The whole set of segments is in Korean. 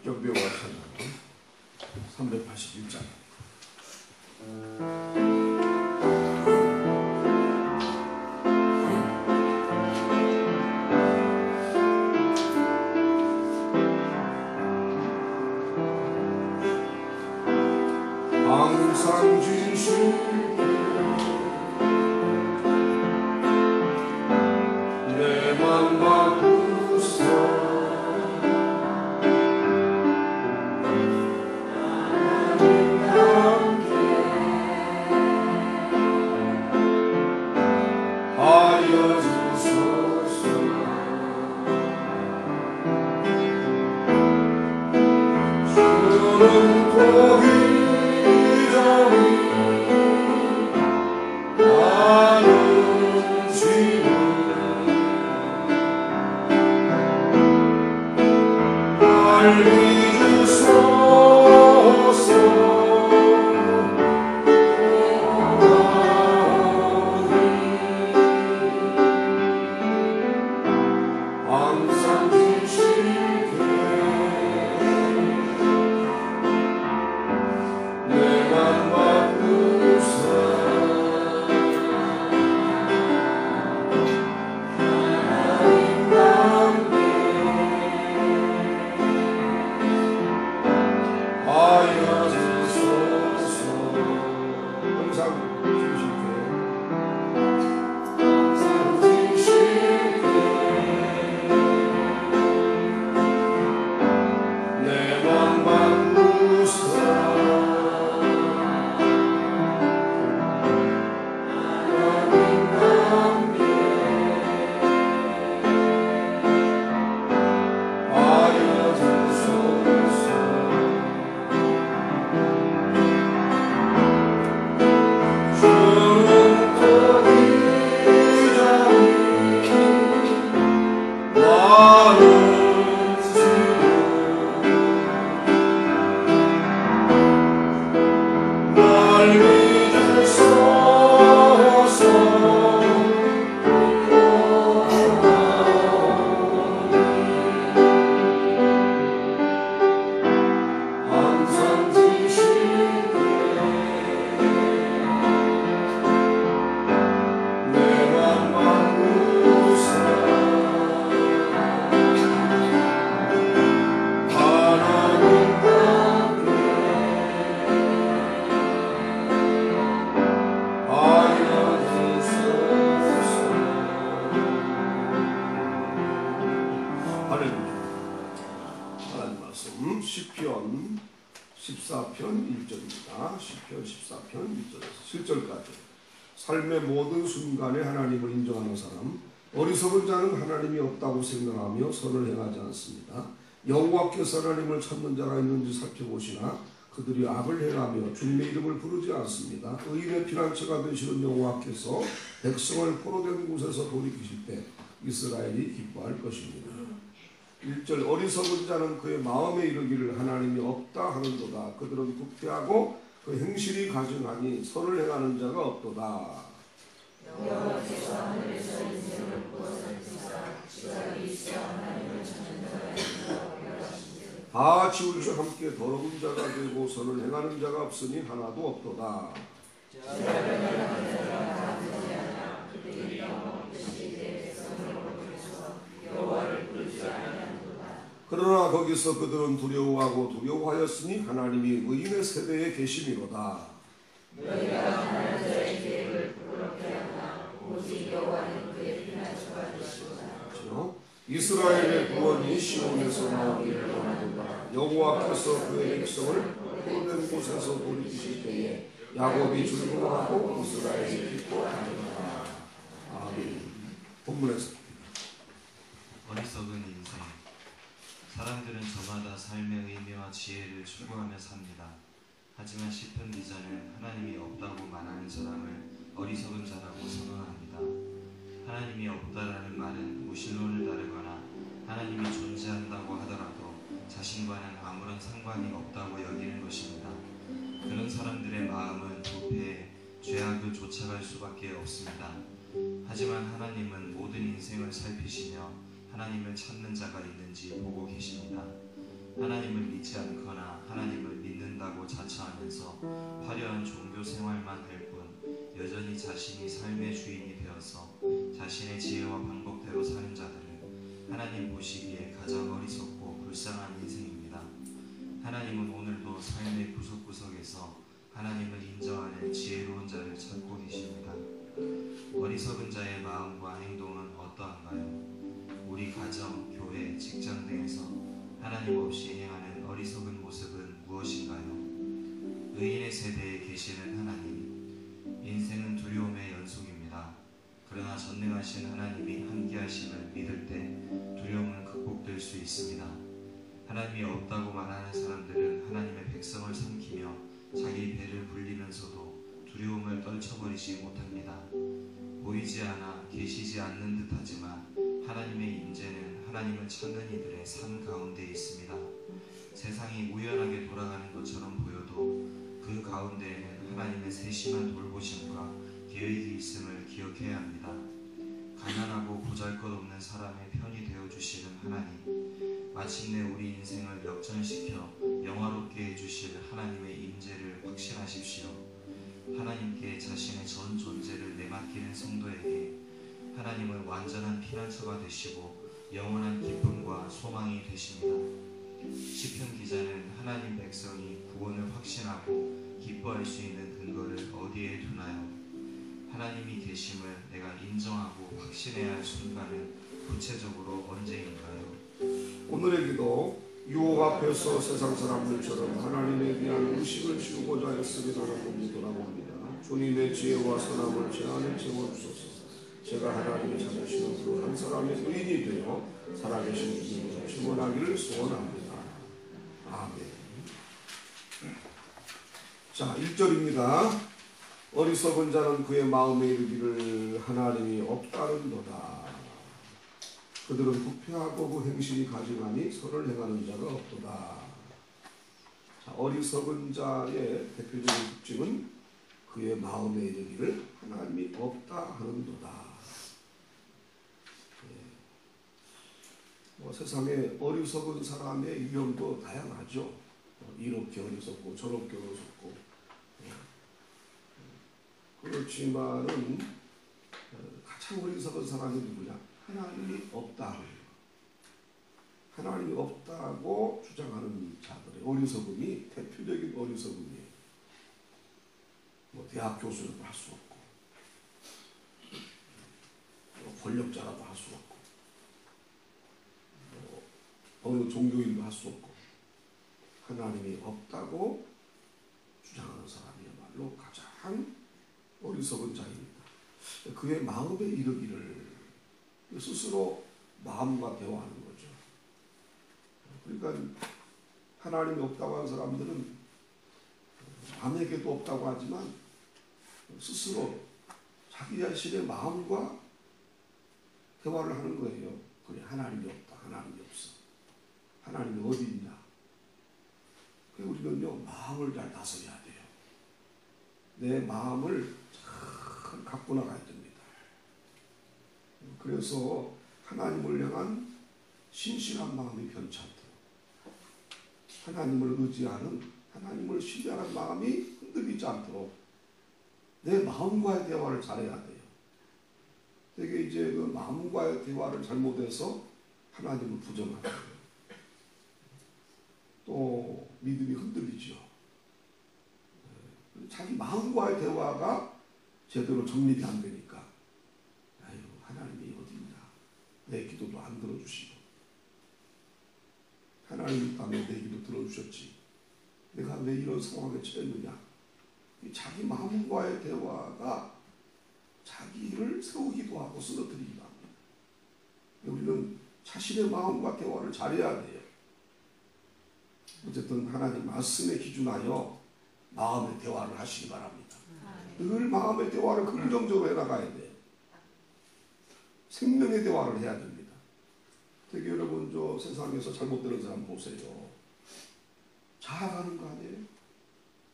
경배와 찬양 381장. 항상 진실게 내 맘 바꾸사 시편 14편 1절입니다. 시편 14편 1절에서 7절까지. 삶의 모든 순간에 하나님을 인정하는 사람, 어리석은 자는 하나님이 없다고 생각하며 선을 행하지 않습니다. 여호와께서 하나님을 찾는 자가 있는지 살펴보시나 그들이 악을 행하며 주님의 이름을 부르지 않습니다. 의인의 피난처가 되시는 여호와께서 백성을 포로된 곳에서 돌이키실 때 이스라엘이 기뻐할 것입니다. 1절 어리석은 자는 그의 마음에 이르기를 하나님이 없다 하는도다. 그들은 부패하고 그 행실이 가증하니 선을 행하는 자가 없도다. 여호와께서 하늘에서 인생을 부어주사 지각이 있어 하나님을 찾는 자가 있다고 말하시되 다 지울수 함께 더러운 자가 되고 선을 행하는 자가 없으니 하나도 없도다. 그들이 영업듯이 내 백성을 거두어서 여호와를 부르지 아니하는도다. 그러나 거기서 그들은 두려워하고 두려워하였으니 하나님이 의인의 세대에 계심이로다. 너희가 가난한 자의 계획을 부끄럽게 하나 오직 여호와는 그의 피난처가 되시도다. 이스라엘의 구원이 시온에서 나오기를 원하노라. 여호와께서 그의 백성을 포로된 곳에서 돌이키실 때에 야곱이 즐거워하고 이스라엘이 기뻐하리라. 아멘. 본문에서 어리석은 인생. 사람들은 저마다 삶의 의미와 지혜를 추구하며 삽니다. 하지만 시편 기자는 하나님이 없다고 말하는 사람을 어리석은 자라고 선언합니다. 하나님이 없다라는 말은 무신론을 따르거나 하나님이 존재한다고 하더라도 자신과는 아무런 상관이 없다고 여기는 것입니다. 그런 사람들의 마음은 부패에 죄악을 쫓아갈 수밖에 없습니다. 하지만 하나님은 모든 인생을 살피시며 하나님을 찾는 자가 있는지 보고 계십니다. 하나님을 믿지 않거나 하나님을 믿는다고 자처하면서 화려한 종교 생활만 할 뿐 여전히 자신이 삶의 주인이 되어서 자신의 지혜와 방법대로 사는 자들은 하나님 보시기에 가장 어리석고 불쌍한 인생입니다. 하나님은 오늘도 삶의 구석구석에서 하나님을 인정하는 지혜로운 자를 찾고 계십니다. 어리석은 자의 마음과 행동은 어떠한가요? 우리 가정, 교회, 직장 등에서 하나님 없이 행하는 어리석은 모습은 무엇인가요? 의인의 세대에 계시는 하나님, 인생은 두려움의 연속입니다. 그러나 전능하신 하나님이 함께하심을 믿을 때 두려움은 극복될 수 있습니다. 하나님이 없다고 말하는 사람들은 하나님의 백성을 삼키며 자기 배를 불리면서도 두려움을 떨쳐버리지 못합니다. 보이지 않아 계시지 않는 듯하지만 하나님의 임재는 하나님을 찾는 이들의 삶 가운데 있습니다. 세상이 우연하게 돌아가는 것처럼 보여도 그 가운데에는 하나님의 세심한 돌보심과 계획이 있음을 기억해야 합니다. 가난하고 보잘것없는 사람의 편이 되어주시는 하나님, 마침내 우리 인생을 역전시켜 영화롭게 해주실 하나님의 임재를 확신하십시오. 하나님께 자신의 전 존재를 내맡기는 성도에게 하나님은 완전한 피난처가 되시고 영원한 기쁨과 소망이 되십니다. 시편 기자는 하나님 백성이 구원을 확신하고 기뻐할 수 있는 근거를 어디에 두나요? 하나님이 계심을 내가 인정하고 확신해야 할 순간은 구체적으로 언제인가요? 오늘의 기도. 유혹 앞에서 세상 사람들처럼 하나님에 대한 의식을 지우고자 했으리 나는 몸이 돌아봅니다. 주님의 지혜와 선함을 제 안에 채워주소서. 제가 하나님이 찾으시는 그 한 사람의 의인이 되어 살아계신 주님으로 증언하기를 소원합니다. 아멘. 자, 1절입니다. 어리석은 자는 그의 마음에 이르기를 하나님이 없다는도다. 그들은 부패하고 그 행실이 가증하니 선을 행하는 자가 없도다. 자, 어리석은 자의 대표적인 특징은 그의 마음에 이르기를 하나님이 없다 하는도다. 세상에 어리석은 사람의 유형도 다양하죠. 이렇게 어리석고 저렇게 어리석고. 그렇지만은 가장 어리석은 사람이 누구냐? 하나님이 없다. 하나님이 없다고 주장하는 자들의 어리석음이 대표적인 어리석음이에요. 대학 교수라도 할 수 없고, 권력자라도 할 수 없고, 어느 종교인도 할 수 없고, 하나님이 없다고 주장하는 사람이야말로 가장 어리석은 자입니다. 그의 마음에 이르기를 스스로 마음과 대화하는 거죠. 그러니까 하나님이 없다고 하는 사람들은 남에게도 없다고 하지만 스스로 자기 자신의 마음과 대화를 하는 거예요. 그래, 하나님이 없다. 하나님이 없어. 하나님이 어디 있나? 그래서 우리는요, 마음을 잘 다스려야 돼요. 내 마음을 잘 갖고 나가야 됩니다. 그래서 하나님을 향한 신실한 마음이 변치 않도록, 하나님을 의지하는, 하나님을 신뢰하는 마음이 흔들리지 않도록 내 마음과의 대화를 잘해야 돼요. 되게 이제 그 마음과의 대화를 잘못해서 하나님을 부정하고요. 또 믿음이 흔들리죠. 자기 마음과의 대화가 제대로 정립이 안 되니까, 아유, 하나님이 어딨나? 내 기도도 안 들어주시고, 하나님이 있다면 내 기도 들어주셨지, 내가 왜 이런 상황에 처했느냐? 자기 마음과의 대화가 자기를 세우기도 하고 쓰러뜨리기도 합니다. 우리는 자신의 마음과 대화를 잘해야 돼요. 어쨌든 하나님 말씀에 기준하여 마음의 대화를 하시기 바랍니다. 늘 마음의 대화를 긍정적으로 해나가야 돼요. 생명의 대화를 해야 됩니다. 되게 여러분, 저 세상에서 잘못되는 사람 보세요. 자아가는 거 아니에요?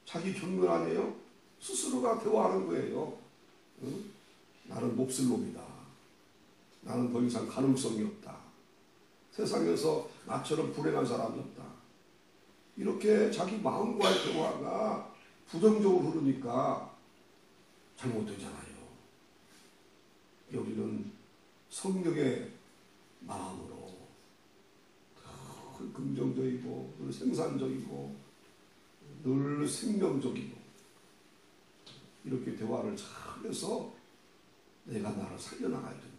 자기 경멸 아니에요? 스스로가 대화하는 거예요. 응? 나는 몹쓸 놈이다. 나는 더 이상 가능성이 없다. 세상에서 나처럼 불행한 사람이 없다. 이렇게 자기 마음과의 대화가 부정적으로 흐르니까 잘못되잖아요. 우리는 성령의 마음으로 늘 긍정적이고 늘 생산적이고 늘 생명적이고 이렇게 대화를 잘해서 내가 나를 살려나가야 됩니다.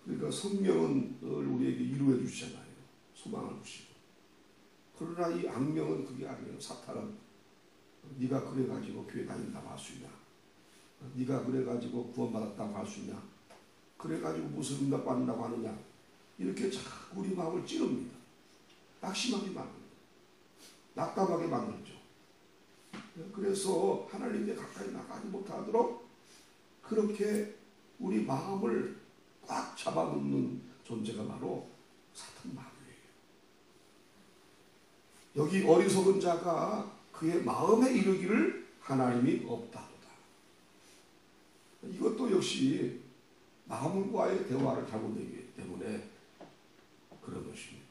그러니까 성령은 늘 우리에게 위로해 주시잖아요. 소망을 주시고. 그러나 이 악령은 그게 아니에요. 사탄은 네가 그래가지고 교회 다닌다고 할 수 있냐? 네가 그래가지고 구원받았다고 할 수 있냐? 그래가지고 무슨 응답 받는다고 하느냐? 이렇게 자꾸 우리 마음을 찌릅니다. 낙심하게 만듭니다. 낙담하게 만들죠. 그래서 하나님께 가까이 나가지 못하도록 그렇게 우리 마음을 꽉 잡아놓는 존재가 바로 사탄 마음이에요. 여기 어리석은 자가 그의 마음에 이르기를 하나님이 없다도다. 이것도 역시 마음과의 대화를 잘못되기 때문에 그런 것입니다.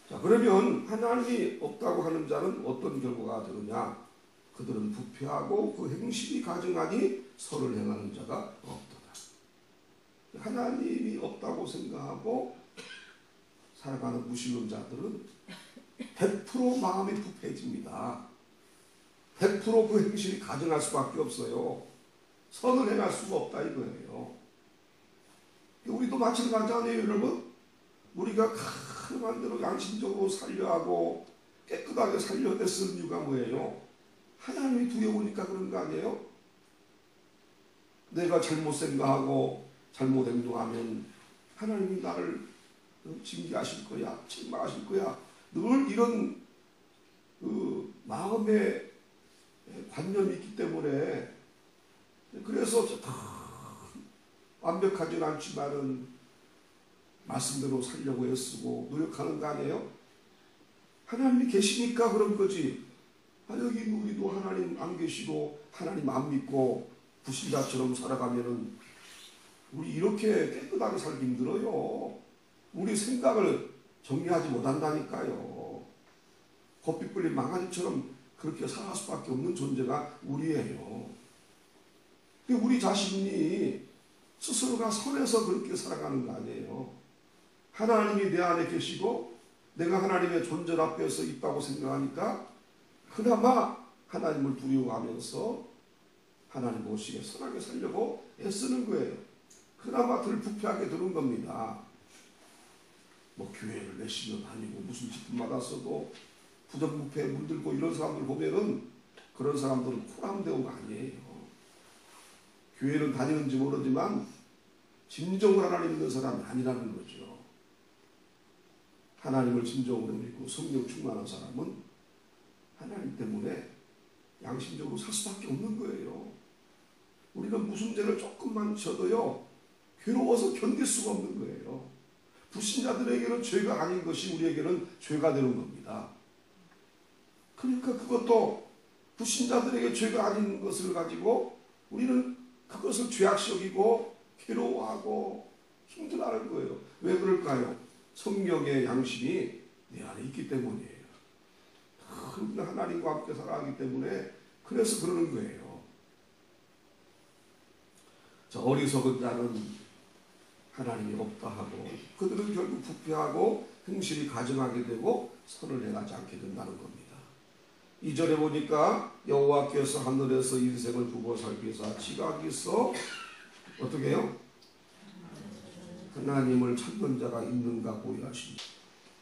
자, 그러면 하나님이 없다고 하는 자는 어떤 결과가 되느냐? 그들은 부패하고 그 행실이 가증하니 선을 행하는 자가 없도다. 하나님이 없다고 생각하고 살아가는 무신론자들은 100% 마음이 부패해집니다. 100% 그 행실이 가증할 수밖에 없어요. 선을 행할 수가 없다 이거예요. 우리도 마찬가지 아니에요, 여러분? 우리가 가능한 대로 양심적으로 살려 하고 깨끗하게 살려야 쓰는 이유가 뭐예요? 하나님이 두려우니까 그런 거 아니에요? 내가 잘못 생각하고 잘못 행동하면 하나님이 나를 징계하실 거야, 책망하실 거야. 늘 이런 그 마음의 관념이 있기 때문에 그래서 완벽하진 않지만은 말씀대로 살려고 애쓰고 노력하는 거 아니에요? 하나님이 계시니까 그런 거지. 여기 우리도 하나님 안 계시고 하나님 안 믿고 불신자처럼 살아가면은 우리 이렇게 깨끗하게 살기 힘들어요. 우리 생각을 정리하지 못한다니까요. 곱비 뿔린 망아지처럼 그렇게 살아갈 수밖에 없는 존재가 우리예요. 우리 자신이 스스로가 선해서 그렇게 살아가는 거 아니에요. 하나님이 내 안에 계시고 내가 하나님의 존재 앞에서 있다고 생각하니까 그나마 하나님을 두려워하면서 하나님 모시게 선하게 살려고 애쓰는 거예요. 그나마 덜 부패하게 되는 겁니다. 뭐 교회를 몇십 년 다니고 무슨 직분 받았어도 부정부패에 물들고 이런 사람들 보면은 그런 사람들은 코람대우가 아니에요. 교회는 다니는지 모르지만 진정으로 하나님 믿는 사람이 아니라는 거죠. 하나님을 진정으로 믿고 성령 충만한 사람은 하나님 때문에 양심적으로 살 수밖에 없는 거예요. 우리는 무슨 죄를 조금만 져도요 괴로워서 견딜 수가 없는 거예요. 불신자들에게는 죄가 아닌 것이 우리에게는 죄가 되는 겁니다. 그러니까 그것도 불신자들에게 죄가 아닌 것을 가지고 우리는 그것을 죄악시 여기고 괴로워하고 힘들어하는 거예요. 왜 그럴까요? 성령의 양심이 내 안에 있기 때문이에요. 하나님과 함께 살아가기 때문에 그래서 그러는 거예요. 자, 어리석은 자는 하나님이 없다 하고 그들은 결국 부패하고 행실이 가증하게 되고 선을 행하지 않게 된다는 겁니다. 2절에 보니까 여호와께서 하늘에서 인생을 두고 살기 위해서 지각이 있어 어떻게 해요? 하나님을 찾는 자가 있는가 보여하십니다.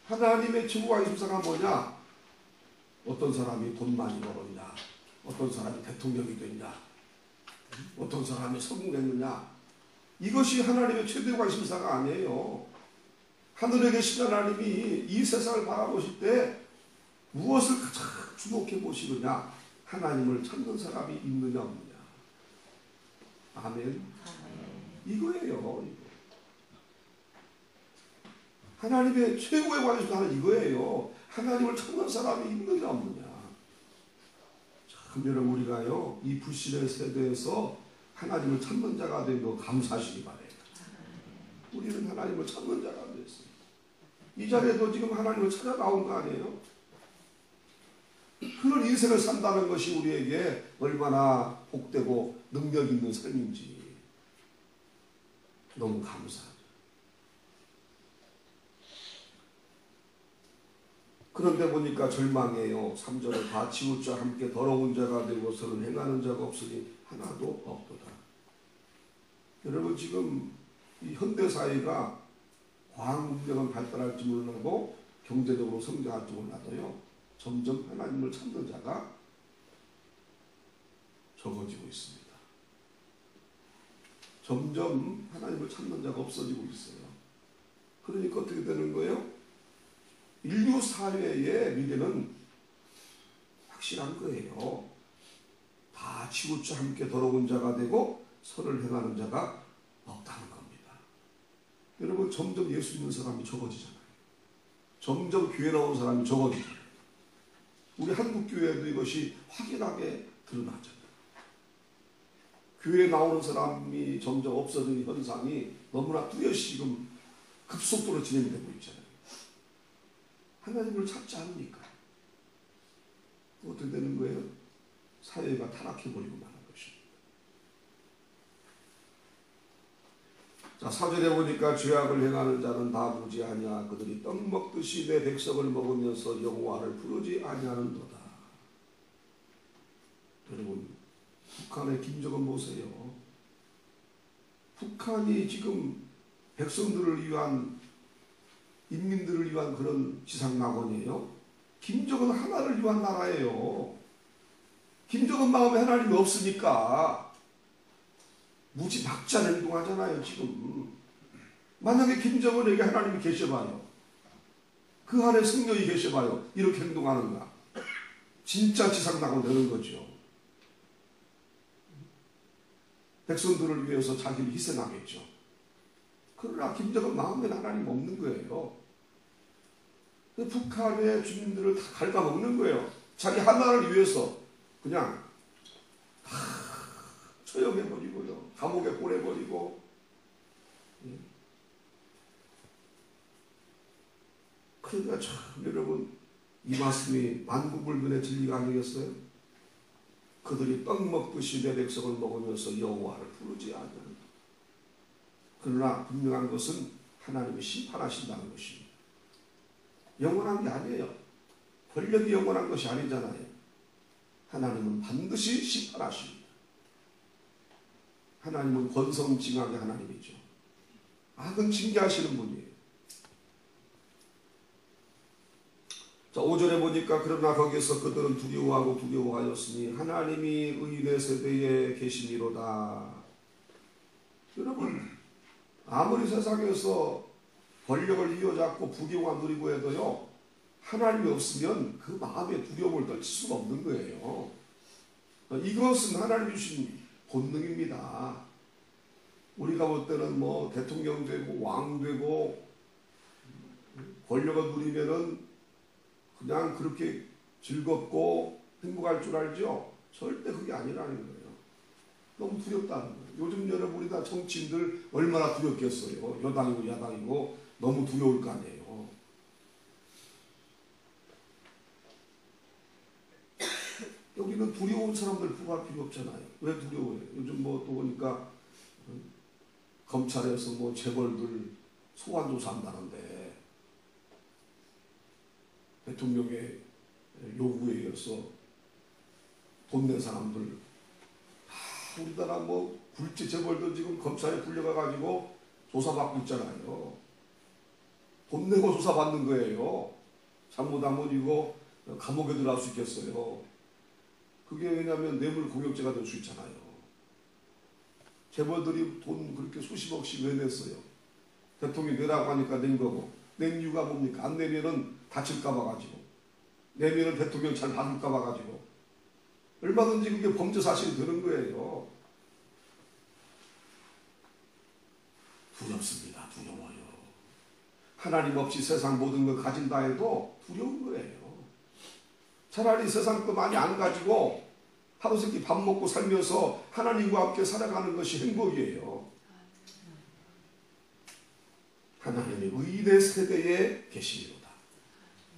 하나님의 최고가 임사가 뭐냐? 어떤 사람이 돈 많이 벌었냐? 어떤 사람이 대통령이 됐냐? 어떤 사람이 성공했느냐? 이것이 하나님의 최대 관심사가 아니에요. 하늘에 계신 하나님이 이 세상을 바라보실 때 무엇을 가장 주목해 보시느냐? 하나님을 찾는 사람이 있느냐 없느냐. 아멘. 이거예요. 이거. 하나님의 최고의 관심사는 이거예요. 하나님을 찾는 사람이 있느냐 없느냐. 참 여러분 우리가요 이 불신의 세대에서 하나님을 찾는 자가 된 거 감사하시기 바래요. 우리는 하나님을 찾는 자가 됐어요. 이 자리에도 지금 하나님을 찾아 나온 거 아니에요? 그런 인생을 산다는 것이 우리에게 얼마나 복되고 능력 있는 삶인지 너무 감사하죠. 그런데 보니까 절망해요. 3절에 다 치울 자 함께 더러운 자가 되고 서로 행하는 자가 없으니 하나도 없도다. 여러분 지금 이 현대사회가 과학 문명은 발달할지 몰라도 경제적으로 성장할지 몰라도요. 점점 하나님을 찾는 자가 적어지고 있습니다. 점점 하나님을 찾는 자가 없어지고 있어요. 그러니까 어떻게 되는 거예요? 인류 사회의 미래는 확실한 거예요. 다 치우쳐 함께 더러운 자가 되고 선을 행하는 자가 없다는 겁니다. 여러분 점점 예수 믿는 사람이 적어지잖아요. 점점 교회 나오는 사람이 적어지잖아요. 우리 한국교회도 이것이 확연하게 드러나잖아요. 교회에 나오는 사람이 점점 없어지는 현상이 너무나 뚜렷이 지금 급속도로 진행되고 있잖아요. 하나님을 찾지 않으니까 어떻게 되는 거예요? 사회가 타락해버리고 마는 것입니다. 자, 4절에 보니까 죄악을 행하는 자는 다 무지하냐. 그들이 떡 먹듯이 내 백성을 먹으면서 여호와를 부르지 아니하는도다. 여러분 북한의 김정은 보세요. 북한이 지금 백성들을 위한 인민들을 위한 그런 지상낙원이에요. 김정은 하나를 위한 나라예요. 김정은 마음에 하나님이 없으니까 무지막지한 행동하잖아요. 지금 만약에 김정은에게 하나님이 계셔봐요. 그 안에 성령이 계셔봐요. 이렇게 행동하는가? 진짜 지상낙원 되는 거죠. 백성들을 위해서 자기를 희생하겠죠. 그러나 김정은 마음에 하나님 없는 거예요. 북한의 주민들을 다 갉아먹는 거예요. 자기 하나를 위해서 그냥 다 처형해버리고요. 감옥에 보내버리고. 그러니까 참 여러분 이 말씀이 만국불변의 진리가 아니겠어요? 그들이 떡 먹듯이 내 백성을 먹으면서 여호와를 부르지 않는다. 그러나 분명한 것은 하나님이 심판하신다는 것입니다. 영원한 게 아니에요. 권력이 영원한 것이 아니잖아요. 하나님은 반드시 심판하십니다. 하나님은 권성징악의 하나님이죠. 악은 징계하시는 분이에요. 자, 5절에 보니까 그러나 거기서 그들은 두려워하고 두려워하였으니 하나님이 의인의 세대에 계시니로다. 여러분 아무리 세상에서 권력을 이어잡고 부귀영화 누리고 해도요 하나님이 없으면 그 마음에 두려움을 떨칠 수가 없는 거예요. 이것은 하나님이 주신 본능입니다. 우리가 볼 때는 뭐 대통령 되고 왕 되고 권력을 누리면은 그냥 그렇게 즐겁고 행복할 줄 알죠? 절대 그게 아니라는 거예요. 너무 두렵다는 거예요. 요즘 여러분 우리 다 정치인들 얼마나 두렵겠어요. 여당이고 야당이고 너무 두려울 거 아니에요. 여기는 두려운 사람들 구할 필요 없잖아요. 왜 두려워해요? 요즘 뭐 또 보니까 검찰에서 뭐 재벌들 소환 조사한다는데 대통령의 요구에 의해서 돈 낸 사람들 우리나라 뭐 굴지 재벌들 지금 검찰에 불려가가지고 조사받고 있잖아요. 돈 내고 조사받는 거예요. 잘못하면 이거 감옥에 들어갈 수 있겠어요. 그게 왜냐하면 뇌물 공여죄가 될 수 있잖아요. 재벌들이 돈 그렇게 수십억씩 왜 냈어요? 대통령이 내라고 하니까 낸 거고. 낸 이유가 뭡니까? 안 내면은 다칠까 봐가지고. 내면은 대통령 잘 받을까 봐가지고. 얼마든지 그게 범죄 사실이 되는 거예요. 두렵습니다. 두려워요. 하나님 없이 세상 모든 걸 가진다 해도 두려운 거예요. 차라리 세상 거 많이 안 가지고 하루 세끼 밥 먹고 살면서 하나님과 함께 살아가는 것이 행복이에요. 하나님의 의인의 세대에 계시리로다.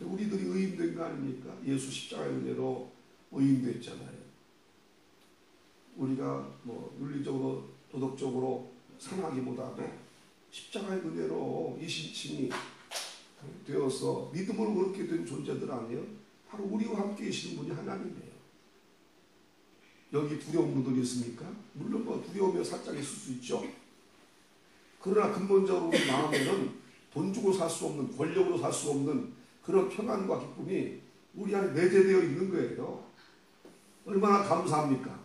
우리들이 의인된 거 아닙니까? 예수 십자가의 은혜로 의인됐잖아요. 우리가 뭐 윤리적으로 도덕적으로 상하기보다도 십자가의 은혜로 이신칭이 되어서 믿음으로 그렇게 된 존재들 아니에요? 바로 우리와 함께 계시는 분이 하나님이에요. 여기 두려운 분들이 있습니까? 물론 뭐 두려움이 살짝 있을 수 있죠. 그러나 근본적으로 우리 마음에는 돈 주고 살 수 없는, 권력으로 살 수 없는 그런 평안과 기쁨이 우리 안에 내재되어 있는 거예요. 얼마나 감사합니까?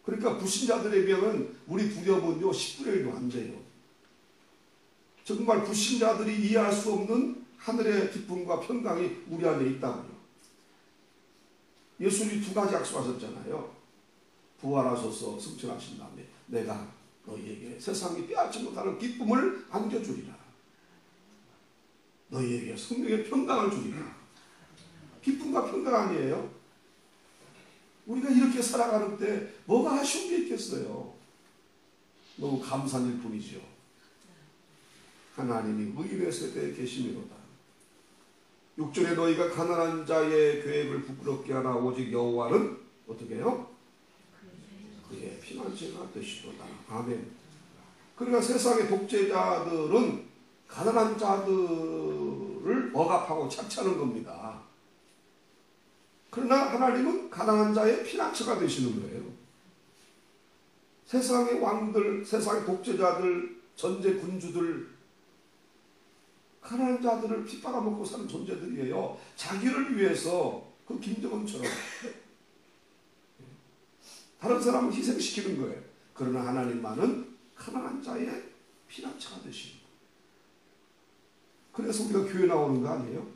그러니까 불신자들에 비하면 우리 두려움은요 10분의 1도 안 돼요. 정말 불신자들이 이해할 수 없는 하늘의 기쁨과 평강이 우리 안에 있다고요. 예수님이 두 가지 약속하셨잖아요. 부활하셔서 승천하신 다음에 내가 너희에게 세상이 빼앗지 못하는 기쁨을 안겨주리라. 너희에게 성령의 평강을 주리라. 기쁨과 평강 아니에요? 우리가 이렇게 살아가는데 뭐가 아쉬운 게 있겠어요? 너무 감사한 일 뿐이죠. 하나님이 의인의 세대에 계시미로다. 6절에 너희가 가난한 자의 계획을 부끄럽게 하나 오직 여호와는 어떻게 해요? 그의 피난처가 되시도다. 아멘. 그러니까 세상의 독재자들은 가난한 자들을 억압하고 착취하는 겁니다. 그러나 하나님은 가난한 자의 피난처가 되시는 거예요. 세상의 왕들, 세상의 독재자들, 전제 군주들, 가난한 자들을 핍박아먹고 사는 존재들이에요. 자기를 위해서 그 김정은처럼 다른 사람을 희생시키는 거예요. 그러나 하나님만은 가난한 자의 피난처가 되십니다. 그래서 우리가 교회 나오는 거 아니에요?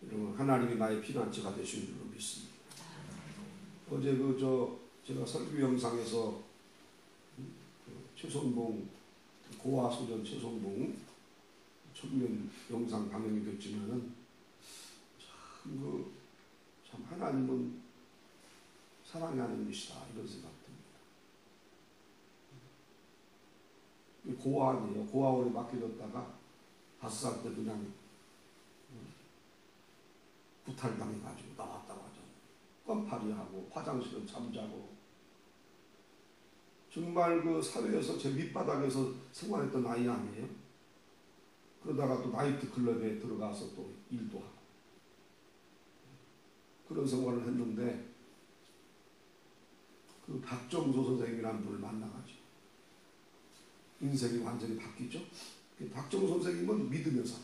여러분, 하나님이 나의 피난처가 되시는 줄로 믿습니다. 어제 제가 설교 영상에서 최선봉 고아소년 최선봉 청년 영상 방영이 됐지만은 참 하나님은 사랑이 하나님이시다 이런 생각 듭니다. 고아니에요. 고아원에 맡겨졌다가 5살 때 그냥 구탈당해가지고 나왔다고 하잖아요. 껌파리하고 화장실은 잠자고 정말 그 사회에서 제 밑바닥에서 생활했던 아이 아니에요. 그러다가 또 나이트 클럽에 들어가서 또 일도 하고 그런 생활을 했는데 그 박정수 선생님이라는 분을 만나가지고 인생이 완전히 바뀌죠. 박정수 선생님은 믿음의 사람.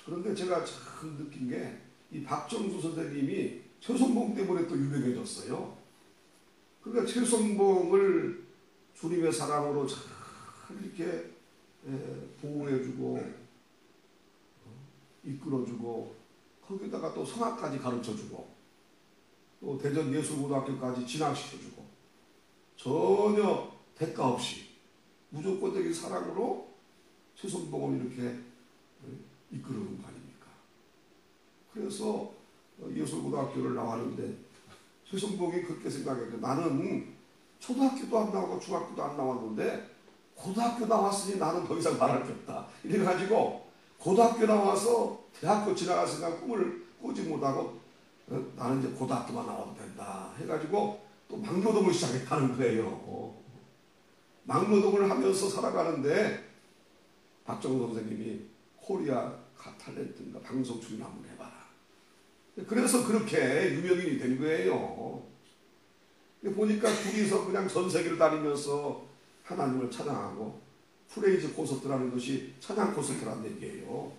그런데 제가 참 느낀 게 이 박정수 선생님이 최선봉 때문에 또 유명해졌어요. 그러니까 최선봉을 주님의 사랑으로 잘 이렇게 보호해주고 이끌어주고 거기다가 또 성악까지 가르쳐주고 또 대전예술고등학교까지 진학시켜주고 전혀 대가 없이 무조건적인 사랑으로 최선봉을 이렇게 이끌어온 거 아닙니까? 그래서 예술고등학교를 나왔는데 최선봉이 그렇게 생각했는데 나는 초등학교도 안 나오고 중학교도 안 나왔는데 고등학교 나왔으니 나는 더 이상 말할 게 없다. 이래가지고 고등학교 나와서 대학교 지나갈 생각 꿈을 꾸지 못하고 나는 이제 고등학교만 나와도 된다 해가지고 또 막노동을 시작했다는 거예요. 막노동을 하면서 살아가는데 박정우 선생님이 코리아 갓탤런트인가 방송 출연 한번 해봐라. 그래서 그렇게 유명인이 된 거예요. 보니까 둘이서 그냥 전 세계를 다니면서 하나님을 찬양하고 프레이즈 콘서트라는 것이 찬양 콘서트라는 얘기예요.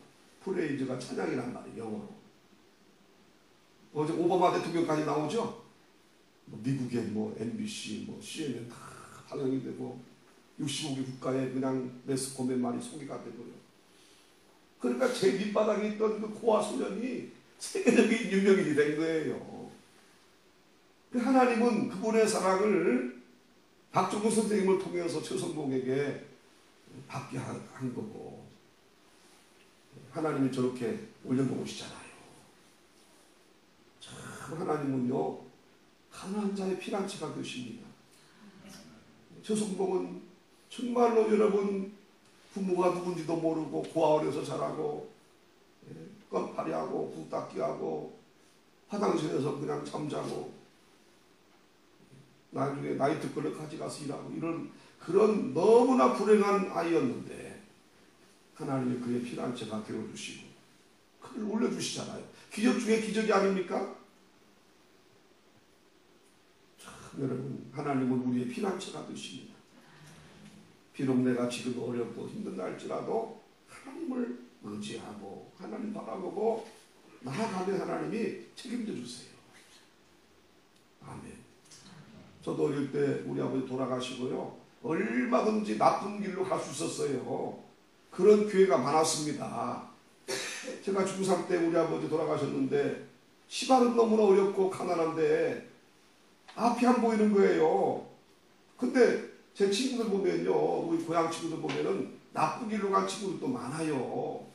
프레이즈가 찬양이란 말이에요. 영어로. 어제 오바마 대통령까지 나오죠. 미국의 MBC, CNN 다 방영이 되고 65개 국가에 그냥 매스컴의 말이 소개가 되고요. 그러니까 제 밑바닥에 있던 그 고아 소년이 세계적인 유명인이 된 거예요. 하나님은 그분의 사랑을 박정우 선생님을 통해서 최선봉에게 받게 한 거고 하나님이 저렇게 올려놓으시잖아요. 참 하나님은요 가난한 자의 피난처가 되십니다. 저 성공은 정말로 여러분 부모가 누군지도 모르고 고아원에서 자라고 껌파리하고 굴닦기하고 화장실에서 그냥 잠자고 나중에 나이트클럽 가져가서 일하고 이런 그런 너무나 불행한 아이였는데 하나님이 그의 피난처가 되어주시고 그를 올려주시잖아요. 기적 중에 기적이 아닙니까? 참 여러분 하나님은 우리의 피난처가 되십니다. 비록 내가 지금 어렵고 힘든다 할지라도 하나님을 의지하고 하나님 바라보고 나아가면 하나님이 책임져 주세요. 아멘. 저도 어릴 때 우리 아버지 돌아가시고요. 얼마든지 나쁜 길로 갈 수 있었어요. 그런 기회가 많았습니다. 제가 중3 때 우리 아버지 돌아가셨는데 시발은 너무나 어렵고 가난한데 앞이 안 보이는 거예요. 근데 제 친구들 보면요. 우리 고향 친구들 보면은 나쁜 길로 간 친구들도 많아요.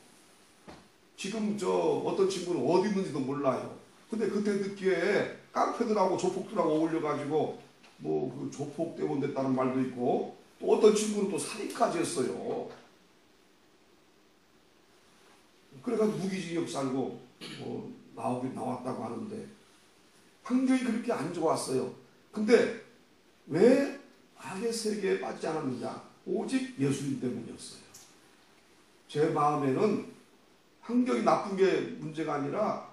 지금 어떤 친구는 어디 있는지도 몰라요. 근데 그때 듣기에 깡패들하고 조폭들하고 어울려가지고 그 조폭 때문 됐다는 말도 있고 또 어떤 친구는 또 살인까지 했어요. 그래가지고 무기징역 살고 나왔다고 하는데 환경이 그렇게 안 좋았어요. 근데 왜 악의 세계에 빠지지 않았느냐? 오직 예수님 때문이었어요. 제 마음에는 환경이 나쁜 게 문제가 아니라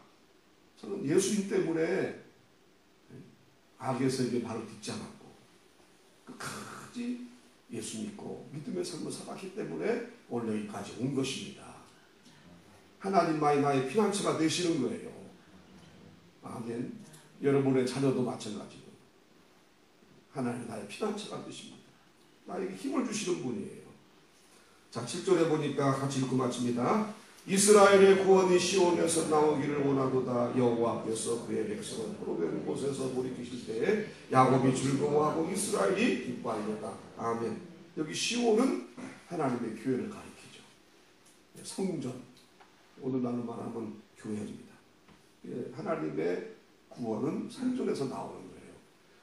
저는 예수님 때문에 악의 세계에 발을 딛지 않았고 끝까지 예수 믿고 믿음의 삶을 살았기 때문에 오늘 여기까지 온 것입니다. 하나님만이 나의 피난처가 되시는 거예요. 아멘. 여러분의 자녀도 마찬가지고 하나님 나의 피난처가 되십니다. 나에게 힘을 주시는 분이에요. 자, 7절에 보니까 같이 읽고 마칩니다. 이스라엘의 구원이 시온에서 나오기를 원하도다. 여호와께서 그의 백성을 포로된 곳에서 돌이키실 때에 야곱이 즐거워하고 이스라엘이 기뻐하리로다. 아멘. 여기 시온은 하나님의 교회를 가리키죠. 성전, 오늘날로 말하면 교회입니다. 하나님의 구원은 성전에서 나오는 거예요.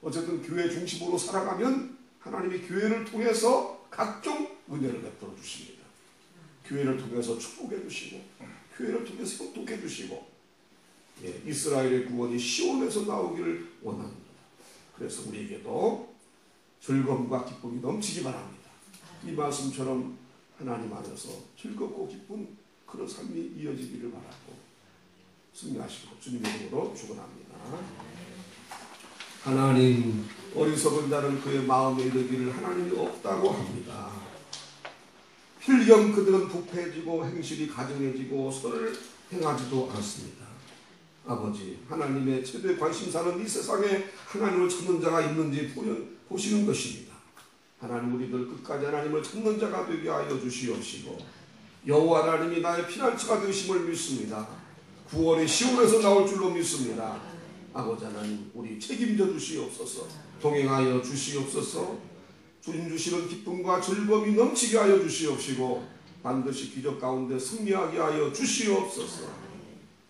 어쨌든 교회 중심으로 살아가면 하나님이 교회를 통해서 각종 은혜를 베풀어 주십니다. 교회를 통해서 축복해 주시고 교회를 통해서 협독해 주시고 이스라엘의 구원이 시온에서 나오기를 원합니다. 그래서 우리에게도 즐거움과 기쁨이 넘치기 바랍니다. 이 말씀처럼 하나님 안에서 즐겁고 기쁜 그런 삶이 이어지기를 바라고 승리하시고 주님의 이름으로 축원합니다. 하나님, 어리석은 자는 그의 마음에 이르기를 하나님이 없다고 합니다. 필경 그들은 부패해지고 행실이 가증해지고 선을 행하지도 않습니다. 아버지, 하나님의 최대 관심사는 이 세상에 하나님을 찾는 자가 있는지 보시는 것입니다. 하나님, 우리들 끝까지 하나님을 찾는 자가 되게 하여 주시옵시고 여호와 하나님이 나의 피난처가 되심을 믿습니다. 구원이 시온에서 나올 줄로 믿습니다. 아버지 하나님, 우리 책임져 주시옵소서. 동행하여 주시옵소서. 주님 주시는 기쁨과 즐거움이 넘치게 하여 주시옵시고 반드시 기적 가운데 승리하게 하여 주시옵소서.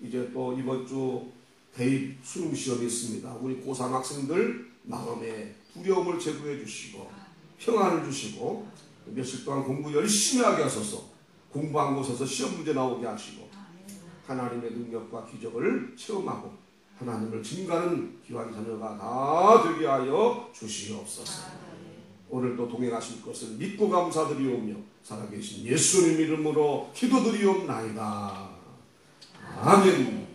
이제 또 이번 주 대입 수능 시험이 있습니다. 우리 고3 학생들 마음에 두려움을 제거해 주시고 평안을 주시고 며칠 동안 공부 열심히 하게 하소서. 공부한 곳에서 시험 문제 나오게 하시고 하나님의 능력과 기적을 체험하고 하나님을 증가하는 귀한 자녀가 다 되게 하여 주시옵소서. 오늘도 동행하실 것을 믿고 감사드리오며 살아계신 예수님 이름으로 기도드리옵나이다. 아멘.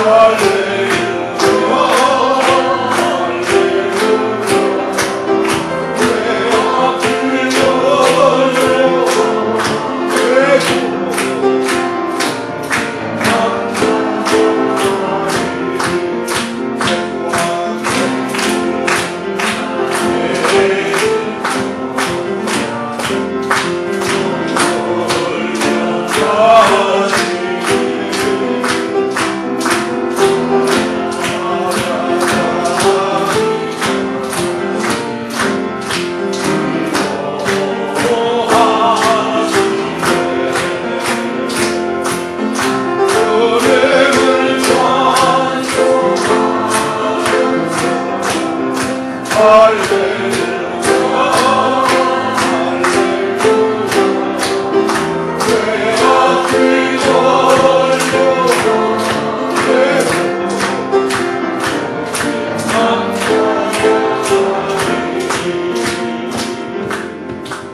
Hallelujah.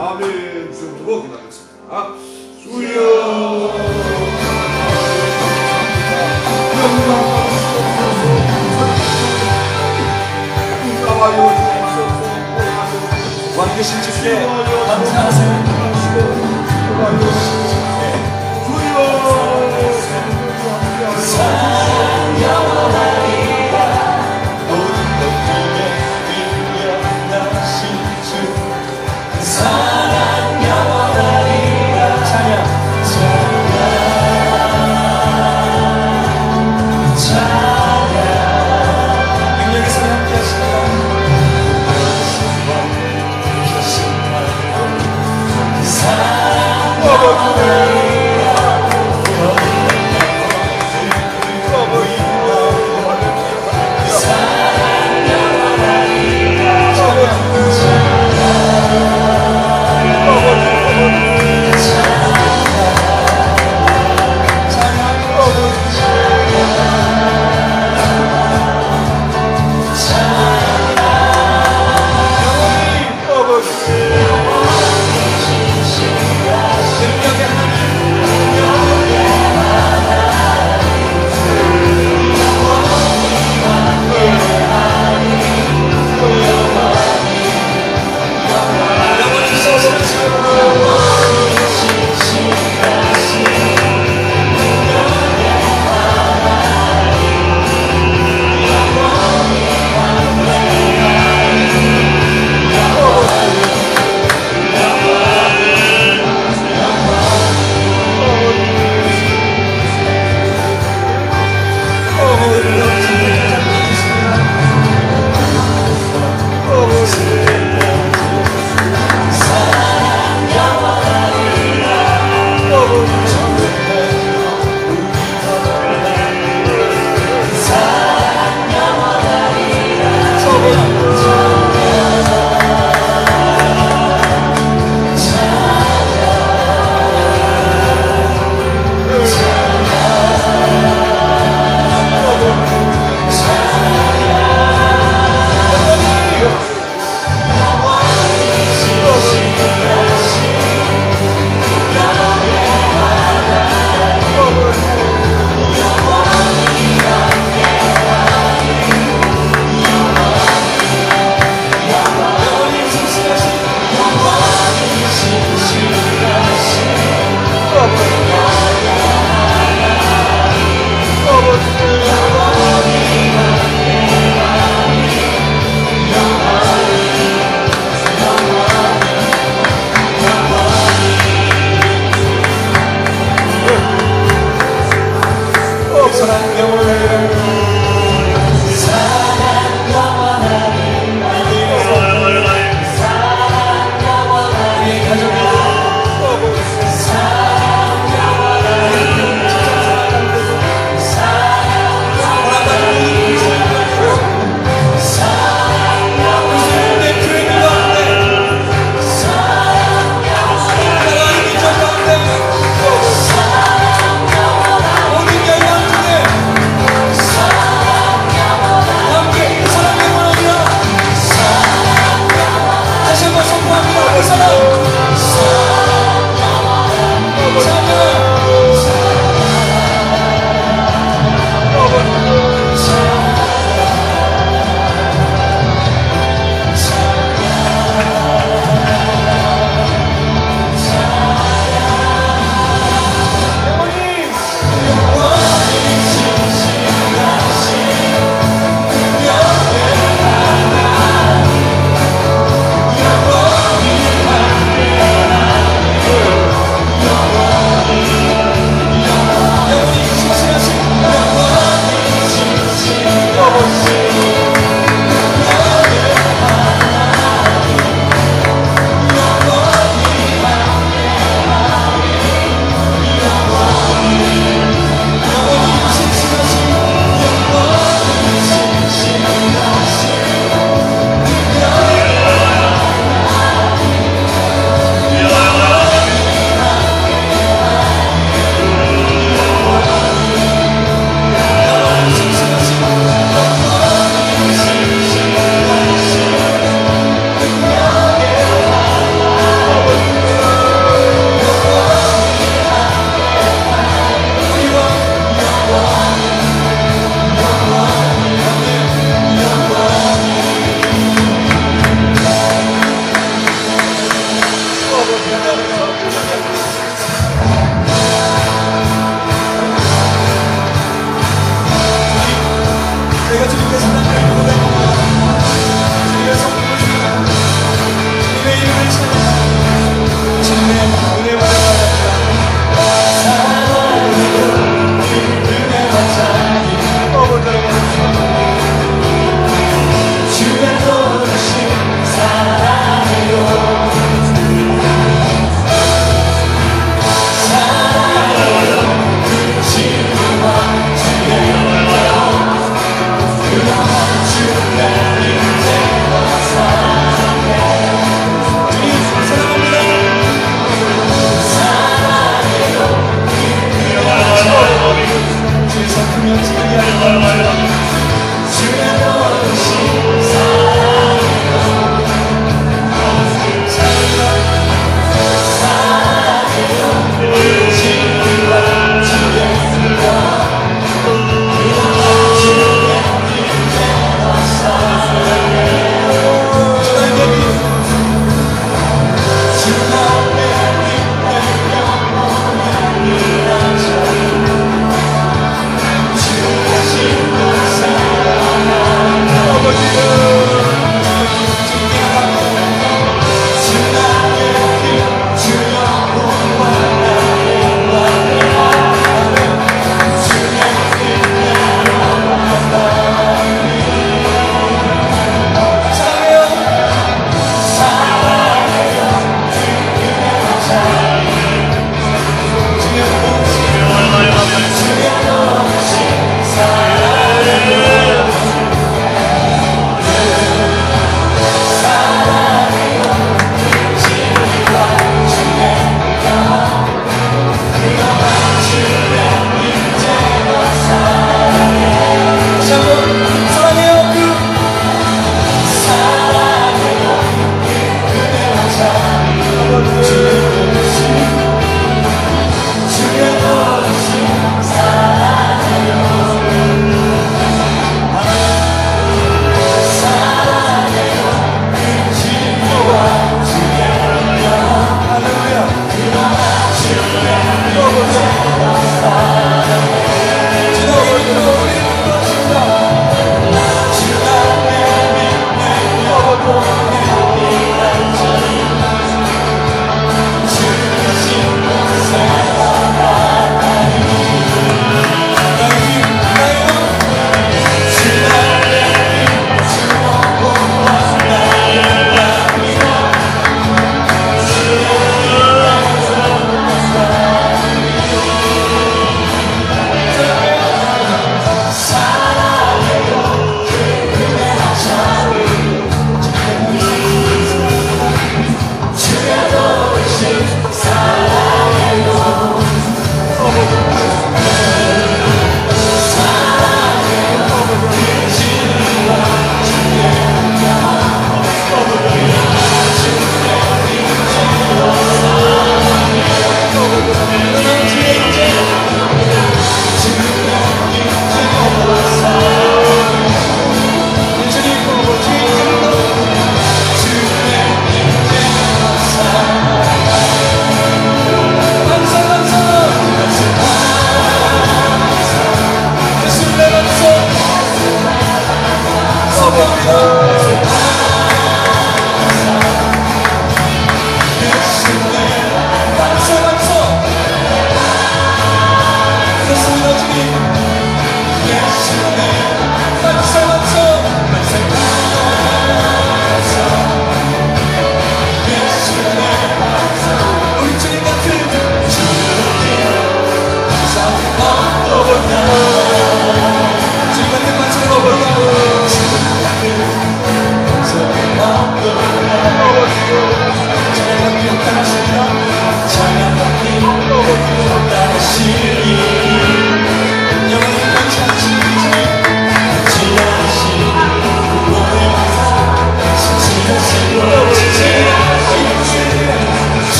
아멘. 주로 기도하겠습니다. 주여 왕 되신 주께 감사하세요.